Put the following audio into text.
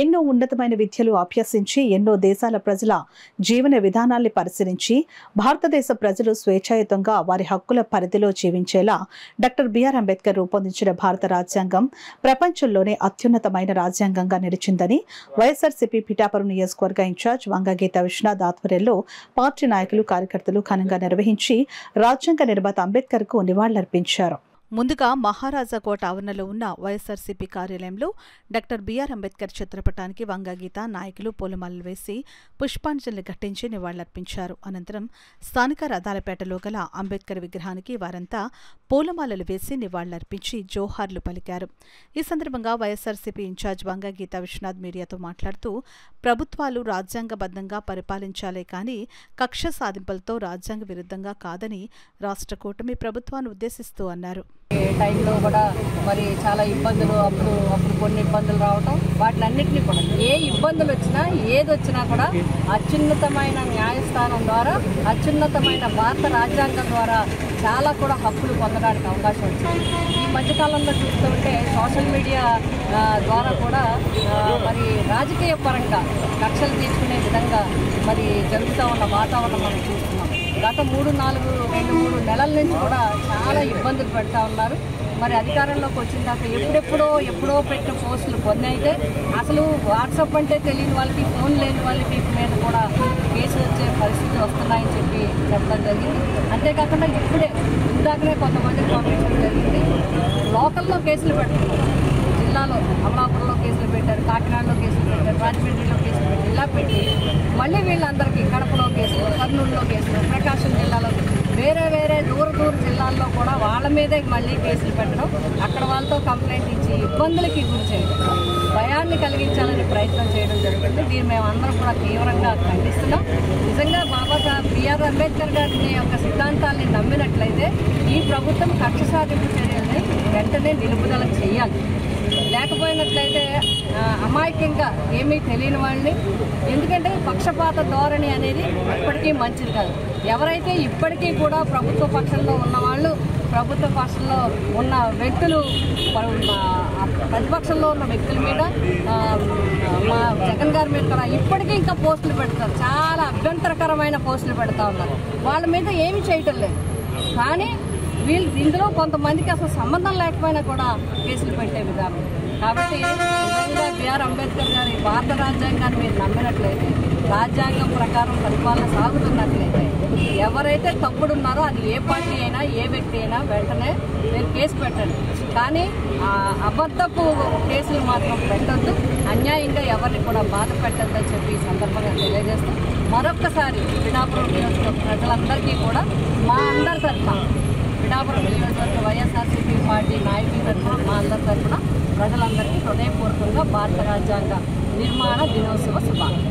ఎన్నో ఉన్నతమైన విద్యలు అభ్యసించి ఎన్నో దేశాల ప్రజల జీవన విధానాల్ని పరిశీలించి భారతదేశ ప్రజలు స్వేచ్ఛాయుతంగా వారి హక్కుల పరిధిలో జీవించేలా డాక్టర్ బిఆర్ అంబేద్కర్ రూపొందించిన భారత రాజ్యాంగం ప్రపంచంలోనే అత్యున్నతమైన రాజ్యాంగంగా నిలిచిందని వైఎస్ఆర్సీపీ పిఠాపురం నియోజకవర్గ ఇన్ఛార్జ్ వంగగీత విశ్వనాథ్ ఆధ్వర్యంలో పార్టీ నాయకులు కార్యకర్తలు ఘనంగా నిర్వహించి రాజ్యాంగ నిర్మాత అంబేద్కర్ కు నివాళులర్పించారు. ముందుగా మహారాజా కోట ఆవరణలో ఉన్న వైఎస్ఆర్సీపీ కార్యాలయంలో డాక్టర్ బిఆర్ అంబేద్కర్ చిత్రపటానికి వంగగీత నాయకులు పూలమాలలు వేసి పుష్పాంజలి ఘటించి నివాళులర్పించారు. అనంతరం స్థానిక రథాలపేటలో గల అంబేద్కర్ విగ్రహానికి వారంతా పూలమాలలు వేసి నివాళులర్పించి జోహార్లు పలికారు. ఈ సందర్భంగా వైఎస్ఆర్సీపీ ఇన్ఛార్జ్ వంగగీత విశ్వనాథ్ మీడియాతో మాట్లాడుతూ ప్రభుత్వాలు రాజ్యాంగబద్ధంగా పరిపాలించాలే కానీ కక్ష సాధింపులతో రాజ్యాంగ విరుద్ధంగా కాదని రాష్ట్ర కూటమి ప్రభుత్వాన్ని ఉద్దేశిస్తూ అన్నారు. టైంలో కూడా మరి చాలా ఇబ్బందులు అప్పుడు కొన్ని ఇబ్బందులు రావటం వాటిలన్నింటినీ కూడా ఏ ఇబ్బందులు వచ్చినా ఏది వచ్చినా కూడా అత్యున్నతమైన న్యాయస్థానం ద్వారా అత్యున్నతమైన భారత రాజ్యాంగం ద్వారా చాలా కూడా హక్కులు పొందడానికి అవకాశం వచ్చింది. ఈ మధ్యకాలంలో చూస్తుంటే సోషల్ మీడియా ద్వారా కూడా మరి రాజకీయ పరంగా కక్షలు తీసుకునే విధంగా మరి జరుగుతూ ఉన్న వాతావరణం మనం చూస్తున్నాం. గత 2-3 నెలల నుంచి కూడా చాలా ఇబ్బందులు పెడతా ఉన్నారు. మరి అధికారంలోకి వచ్చిన దాకా ఎప్పుడో పెట్టిన పోస్టులు కొన్ని అయితే అసలు వాట్సాప్ అంటే తెలియని వాళ్ళకి ఫోన్ లేని వాళ్ళకి మీద కూడా కేసులు వచ్చే పరిస్థితులు వస్తున్నాయని చెప్పడం జరిగింది. అంతేకాకుండా ఇందాకనే కొంతమందికి పంపించడం జరిగింది. లోకల్లో కేసులు పెడుతున్నారు. జిల్లాలో అమలాపురంలో కేసులు పెట్టారు, కాకినాడలో కేసులు పెట్టారు, రాజమండ్రిలో కేసులు పెట్టారు. ఇలా పెట్టి మళ్ళీ వీళ్ళందరికీ కడపలో కేసులు, కర్నూలులో కేసులు, ప్రకాశం జిల్లాలో వేరే దూర జిల్లాల్లో కూడా వాళ్ళ మీదే మళ్ళీ కేసులు పెట్టడం, అక్కడ వాళ్ళతో కంప్లైంట్ ఇచ్చి ఇబ్బందులకి గురి చేయడం, భయాన్ని కలిగించాలని ప్రయత్నం చేయడం జరుగుతుంది. దీన్ని మేము అందరం కూడా తీవ్రంగా ఖండిస్తున్నాం. నిజంగా బాబాసాహెబ్ బిఆర్ అంబేద్కర్ గారి యొక్క సిద్ధాంతాన్ని నమ్మినట్లయితే ఈ ప్రభుత్వం కక్ష సాధింపు చర్యల్ని వెంటనే నిలుపుదల చేయాలి. లేకపోయినట్లయితే అమాయకంగా ఏమీ తెలియని వాళ్ళని, ఎందుకంటే పక్షపాత ధోరణి అనేది ఇప్పటికీ మంచిది కాదు. ఎవరైతే ఇప్పటికీ కూడా ప్రభుత్వ పక్షంలో ఉన్నవాళ్ళు, ప్రభుత్వ పక్షంలో ఉన్న వ్యక్తులు ప్రతిపక్షంలో ఉన్న వ్యక్తుల మీద మా జగన్ గారి మీద కూడా ఇప్పటికీ ఇంకా పోస్టులు పెడతారు. చాలా అభ్యంతరకరమైన పోస్టులు పెడతా ఉన్నారు. వాళ్ళ మీద ఏమి చేయటం లేదు. కానీ ఇందులో కొంతమందికి అసలు సంబంధం లేకపోయినా కూడా కేసులు పెట్టే విధానం. కాబట్టి నిజంగా బిఆర్ అంబేద్కర్ గారి భారత రాజ్యాంగాన్ని మీరు నమ్మినట్లయితే, రాజ్యాంగం ప్రకారం పరిపాలన సాగుతున్నట్లయితే ఎవరైతే తప్పుడున్నారో అది ఏ పార్టీ అయినా ఏ వ్యక్తి అయినా వెంటనే మీరు కేసు పెట్టండి. కానీ అబద్ధపు కేసులు మాత్రం పెట్టద్దు, అన్యాయంగా ఎవరిని కూడా బాధ పెట్టద్దని చెప్పి ఈ సందర్భంగా తెలియజేస్తాం. మరొక్కసారి పిఠాపురం నియోజకవర్గ ప్రజలందరికీ కూడా మా అందరి తరఫున, పిఠాపురం నియోజకవర్గ వైఎస్ఆర్సీపీ పార్టీ నాయకుల తరఫున, మా అందరి తరఫున ప్రజలందరికీ హృదయపూర్వకంగా భారత రాజ్యాంగ నిర్మాణ దినోత్సవ శుభాకాంక్షలు.